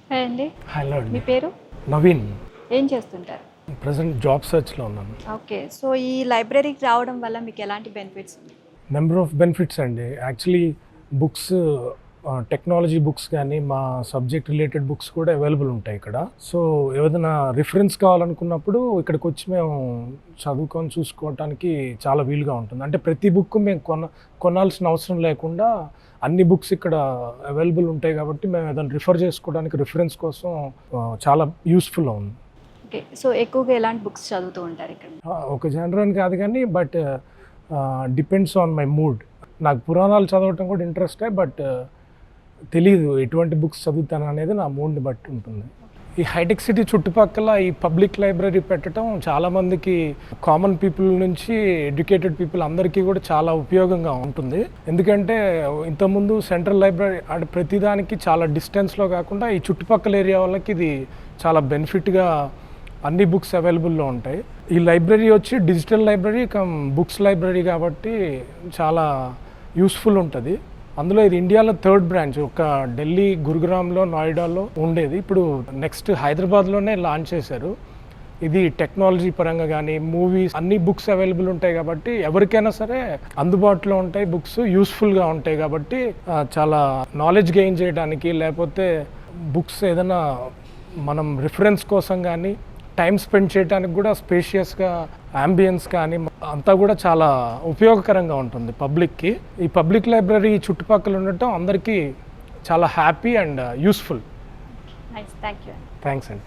Hi అండి. Hello మీ అండి. పేరు? నవీన్. ఏం చేస్తుంటారు? ప్రెజెంట్ జాబ్ సెర్చ్‌లో ఉన్నాను. ఓకే. సో, ఈ లైబ్రరీకి రావడం వల్ల మీకు ఎలాంటి బెనిఫిట్స్ ఉన్నాయి? నెంబర్ ఆఫ్ బెనిఫిట్స్ అండి. యాక్చువల్లీ బుక్స్ టెక్నాలజీ బుక్స్ కానీ, మా సబ్జెక్ట్ రిలేటెడ్ బుక్స్ కూడా అవైలబుల్ ఉంటాయి ఇక్కడ. సో, ఏదైనా రిఫరెన్స్ కావాలనుకున్నప్పుడు ఇక్కడికొచ్చి మేము చదువుకొని చూసుకోవటానికి చాలా వీలుగా ఉంటుంది. అంటే ప్రతి బుక్ మేము కొనాల్సిన అవసరం లేకుండా అన్ని బుక్స్ ఇక్కడ అవైలబుల్ ఉంటాయి కాబట్టి మేము ఏదైనా రిఫర్ చేసుకోవడానికి రిఫరెన్స్ కోసం చాలా యూస్‌ఫుల్‌గా ఉంది. ఓకే. సో, ఎక్కువగా ఎలాంటి బుక్స్ చదువుతూ ఉంటారు ఇక్కడ? ఒక జనర్ అని కాదు కానీ but depends on my mood. నాకు పురాణాలు చదవటం కూడా ఇంట్రెస్టే. బట్ తెలీదు ఎటువంటి బుక్స్ చదువుతాను అనేది నా మూడ్ని బట్టి ఉంటుంది. ఈ హైటెక్ సిటీ చుట్టుపక్కల ఈ పబ్లిక్ లైబ్రరీ పెట్టడం చాలామందికి కామన్ పీపుల్ నుంచి ఎడ్యుకేటెడ్ పీపుల్ అందరికీ కూడా చాలా ఉపయోగంగా ఉంటుంది. ఎందుకంటే ఇంతకుముందు సెంట్రల్ లైబ్రరీ అంటే ప్రతిదానికి చాలా డిస్టెన్స్లో కాకుండా ఈ చుట్టుపక్కల ఏరియా వాళ్ళకి ఇది చాలా బెనిఫిట్గా అన్ని బుక్స్ అవైలబుల్లో ఉంటాయి. ఈ లైబ్రరీ వచ్చి digital library come books library కాబట్టి చాలా యూస్ఫుల్ ఉంటుంది. అందులో ఇది ఇండియాలో 3rd బ్రాంచ్. ఒక ఢిల్లీ, గురుగ్రామ్లో, నోయిడాలో ఉండేది. ఇప్పుడు నెక్స్ట్ హైదరాబాద్లోనే లాంచ్ చేశారు. ఇది టెక్నాలజీ పరంగా కానీ మూవీస్ అన్ని బుక్స్ అవైలబుల్ ఉంటాయి కాబట్టి ఎవరికైనా సరే అందుబాటులో ఉంటాయి. బుక్స్ యూస్ఫుల్గా ఉంటాయి కాబట్టి చాలా నాలెడ్జ్ గెయిన్ చేయడానికి లేకపోతే బుక్స్ ఏదైనా మనం రిఫరెన్స్ కోసం కానీ టైం స్పెండ్ చేయడానికి కూడా స్పేషియస్గా అంబియన్స్ కానీ అంతా కూడా చాలా ఉపయోగకరంగా ఉంటుంది పబ్లిక్కి. ఈ పబ్లిక్ లైబ్రరీ చుట్టుపక్కల ఉండటం అందరికీ చాలా happy and useful. Nice. Thank you. Thanks అండి.